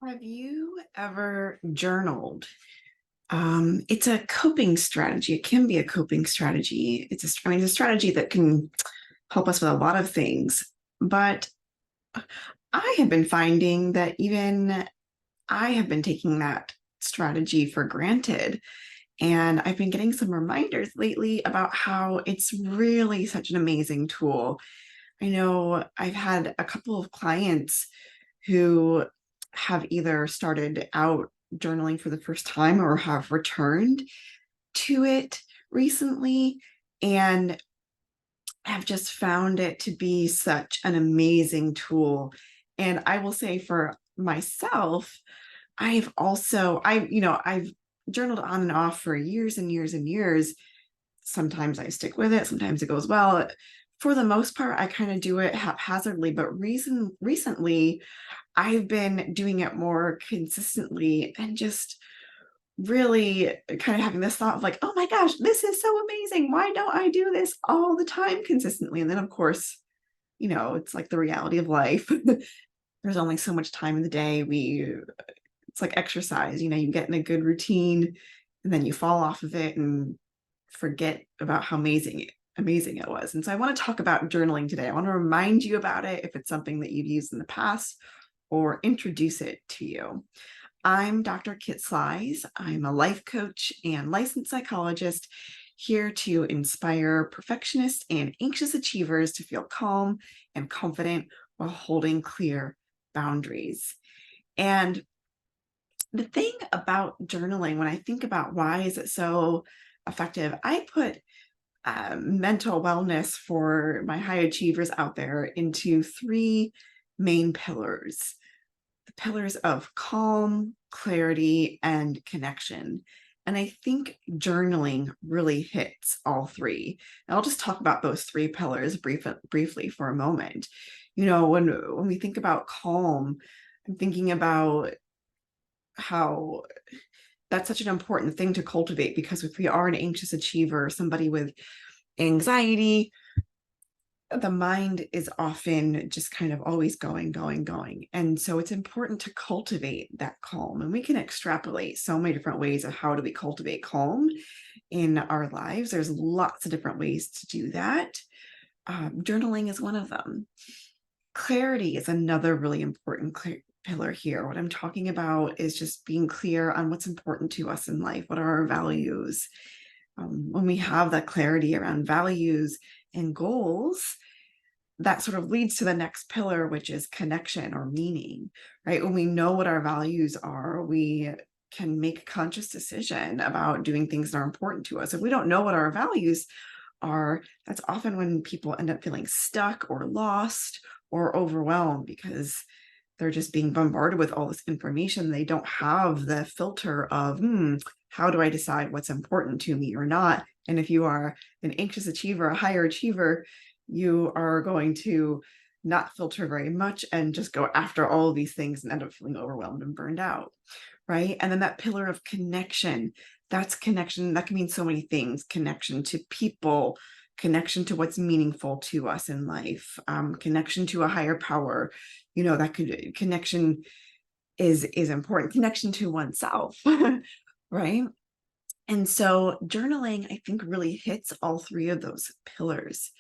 Have you ever journaled? It's a coping strategy. It can be a coping strategy. It's a strategy that can help us with a lot of things. But I have been finding that even I have been taking that strategy for granted. And I've been getting some reminders lately about how it's really such an amazing tool. I know I've had a couple of clients who have either started out journaling for the first time or have returned to it recently and have just found it to be such an amazing tool. And I will say for myself, I've journaled on and off for years and years and years. Sometimes I stick with it, sometimes it goes well. For the most part, I kind of do it haphazardly, but recently I've been doing it more consistently and just really kind of having this thought of like, oh my gosh, this is so amazing. Why don't I do this all the time consistently? And then, of course, it's like the reality of life. There's only so much time in the day. It's like exercise, you get in a good routine and then you fall off of it and forget about how amazing it was. And so I want to talk about journaling today. I want to remind you about it if it's something that you've used in the past or introduce it to you. I'm Dr. Kit Slies. I'm a life coach and licensed psychologist here to inspire perfectionists and anxious achievers to feel calm and confident while holding clear boundaries. And the thing about journaling, when I think about why is it so effective, I put mental wellness for my high achievers out there into three main pillars: the pillars of calm, clarity, and connection. And I think journaling really hits all three. And I'll just talk about those three pillars briefly for a moment. When we think about calm, I'm thinking about how that's such an important thing to cultivate, because if we are an anxious achiever, somebody with anxiety, the mind is often just kind of always going, going, going. And so it's important to cultivate that calm. And we can extrapolate so many different ways of how do we cultivate calm in our lives. There's lots of different ways to do that. Journaling is one of them. Clarity is another really important pillar here. What I'm talking about is just being clear on what's important to us in life. What are our values? When we have that clarity around values and goals, that sort of leads to the next pillar, which is connection or meaning, right? When we know what our values are, we can make a conscious decision about doing things that are important to us. If we don't know what our values are, that's often when people end up feeling stuck or lost or overwhelmed, because they're just being bombarded with all this information. They don't have the filter of, how do I decide what's important to me or not? And if you are an anxious achiever, a higher achiever, you are going to not filter very much and just go after all of these things and end up feeling overwhelmed and burned out, right? And then that pillar of connection, that's connection. That can mean so many things: connection to people, connection to what's meaningful to us in life, connection to a higher power. Connection is important. Connection to oneself, right? And so journaling, I think, really hits all three of those pillars.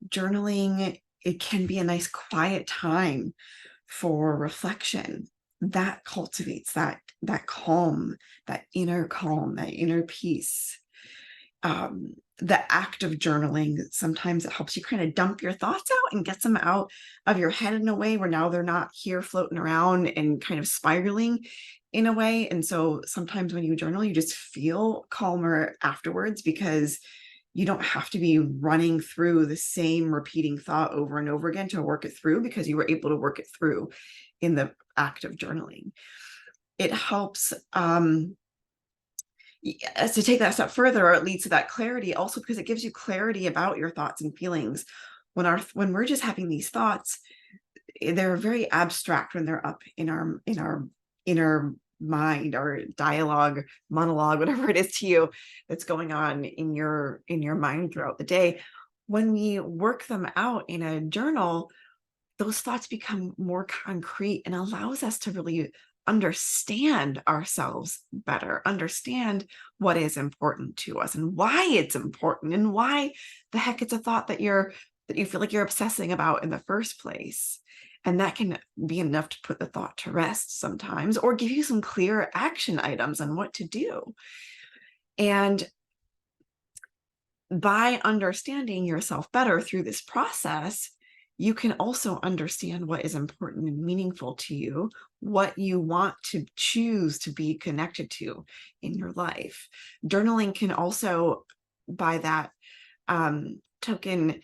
Journaling, it can be a nice quiet time for reflection that cultivates that calm, that inner peace. The act of journaling, sometimes it helps you kind of dump your thoughts out and get them out of your head in a way where now they're not here floating around and kind of spiraling in a way. And so sometimes when you journal, you just feel calmer afterwards, because you don't have to be running through the same repeating thought over and over again to work it through, because you were able to work it through in the act of journaling. It helps as to take that step further, or it leads to that clarity also, because it gives you clarity about your thoughts and feelings. When we're just having these thoughts, they're very abstract when they're up in our inner mind, or dialogue, monologue, whatever it is to you that's going on in your mind throughout the day. When we work them out in a journal, those thoughts become more concrete and allows us to really understand ourselves better, understand what is important to us and why it's important and why the heck it's a thought that you feel like you're obsessing about in the first place. And that can be enough to put the thought to rest sometimes, or give you some clear action items on what to do. And by understanding yourself better through this process, you can also understand what is important and meaningful to you, what you want to choose to be connected to in your life. Journaling can also, by that token,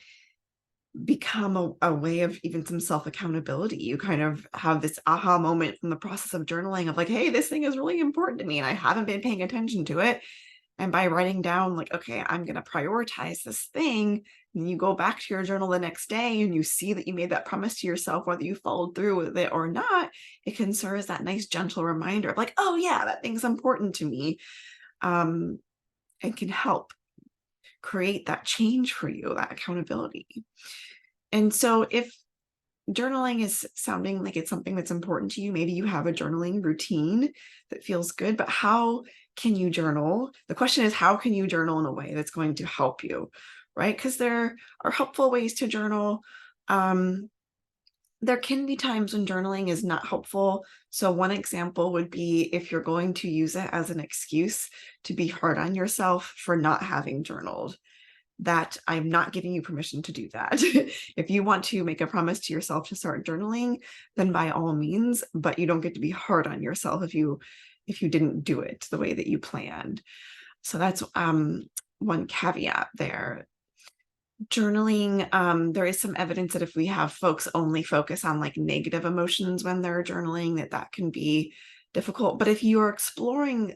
become a way of even some self-accountability. You kind of have this aha moment from the process of journaling of like, hey, this thing is really important to me and I haven't been paying attention to it. And by writing down like, okay, I'm going to prioritize this thing, and you go back to your journal the next day and you see that you made that promise to yourself, whether you followed through with it or not, it can serve as that nice gentle reminder of like, oh yeah, that thing's important to me, and can help create that change for you, that accountability. And so if journaling is sounding like it's something that's important to you, maybe you have a journaling routine that feels good, but how can you journal? The question is, how can you journal in a way that's going to help you, right? Because there are helpful ways to journal. There can be times when journaling is not helpful. So one example would be if you're going to use it as an excuse to be hard on yourself for not having journaled. That I'm not giving you permission to do that. If you want to make a promise to yourself to start journaling, then by all means, but you don't get to be hard on yourself if you didn't do it the way that you planned. So that's one caveat there. Journaling, there is some evidence that if we have folks only focus on like negative emotions when they're journaling, that can be difficult. But if you're exploring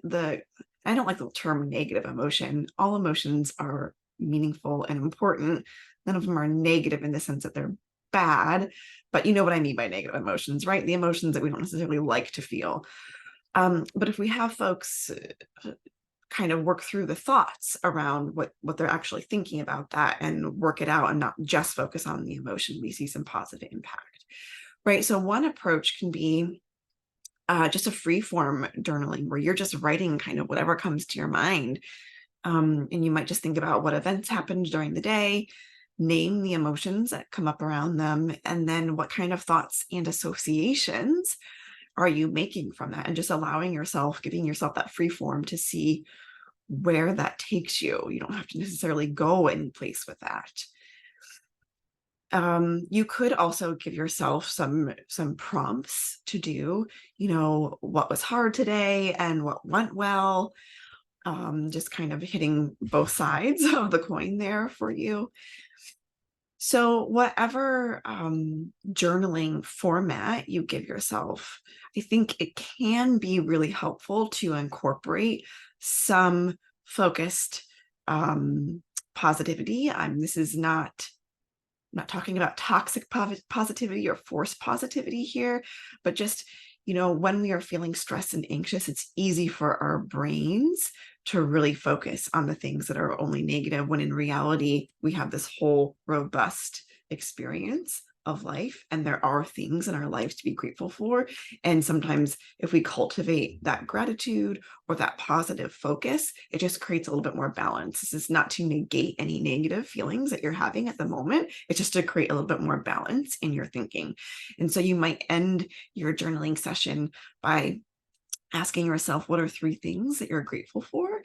I don't like the term negative emotion. All emotions are meaningful and important. None of them are negative in the sense that they're bad, but you know what I mean by negative emotions, right? The emotions that we don't necessarily like to feel. But if we have folks kind of work through the thoughts around what they're actually thinking about that and work it out and not just focus on the emotion, we see some positive impact, right? So one approach can be just a free form journaling where you're just writing kind of whatever comes to your mind. And you might just think about what events happened during the day, name the emotions that come up around them, and then what kind of thoughts and associations are you making from that, and just allowing yourself, giving yourself that free form to see where that takes you. You don't have to necessarily go any place with that. You could also give yourself some prompts to do, what was hard today and what went well. Just kind of hitting both sides of the coin there for you. So whatever journaling format you give yourself, I think it can be really helpful to incorporate some focused positivity. This is not talking about toxic positivity or forced positivity here, but just, when we are feeling stressed and anxious, it's easy for our brains to really focus on the things that are only negative, when in reality, we have this whole robust experience of life, and there are things in our lives to be grateful for. And sometimes if we cultivate that gratitude or that positive focus, it just creates a little bit more balance. This is not to negate any negative feelings that you're having at the moment. It's just to create a little bit more balance in your thinking. And so you might end your journaling session by asking yourself, what are 3 things that you're grateful for?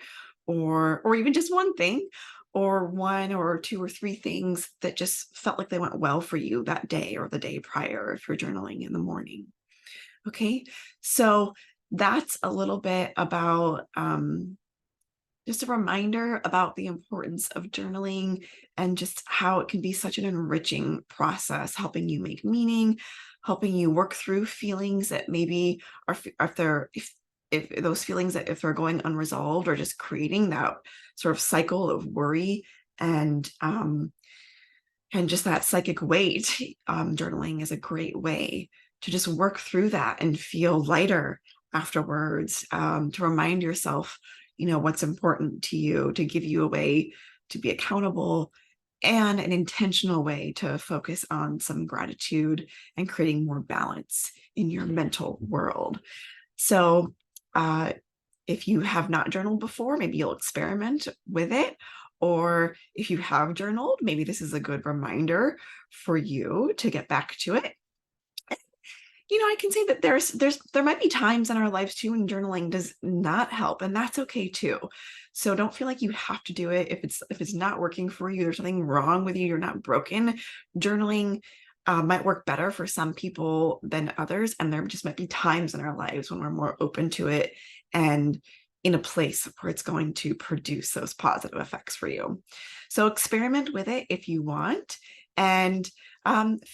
Or even just one thing, or 1 or 2 or 3 things that just felt like they went well for you that day or the day prior if you're journaling in the morning. Okay, so that's a little bit about just a reminder about the importance of journaling and just how it can be such an enriching process, helping you make meaning, helping you work through feelings that maybe are, if those feelings that if they're going unresolved, or just creating that sort of cycle of worry and just that psychic weight. Journaling is a great way to just work through that and feel lighter afterwards, to remind yourself, what's important to you, to give you a way to be accountable and an intentional way to focus on some gratitude and creating more balance in your mental world. So, if you have not journaled before, maybe you'll experiment with it. Or if you have journaled, maybe this is a good reminder for you to get back to it. I can say that there might be times in our lives too when journaling does not help, and that's okay too. So don't feel like you have to do it if it's not working for you. There's something wrong with you. You're not broken. Journaling might work better for some people than others, and there just might be times in our lives when we're more open to it and in a place where it's going to produce those positive effects for you. So experiment with it if you want, and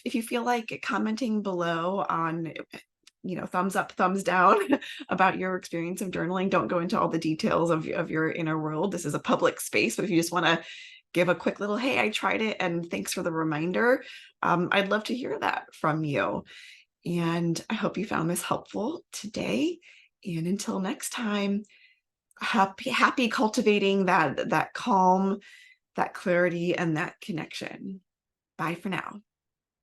if you feel like commenting below on, thumbs up, thumbs down about your experience of journaling. Don't go into all the details of your inner world. This is a public space, but if you just want to give a quick little, hey, I tried it and thanks for the reminder, I'd love to hear that from you. And I hope you found this helpful today. And until next time, happy cultivating that calm, that clarity, and that connection. Bye for now.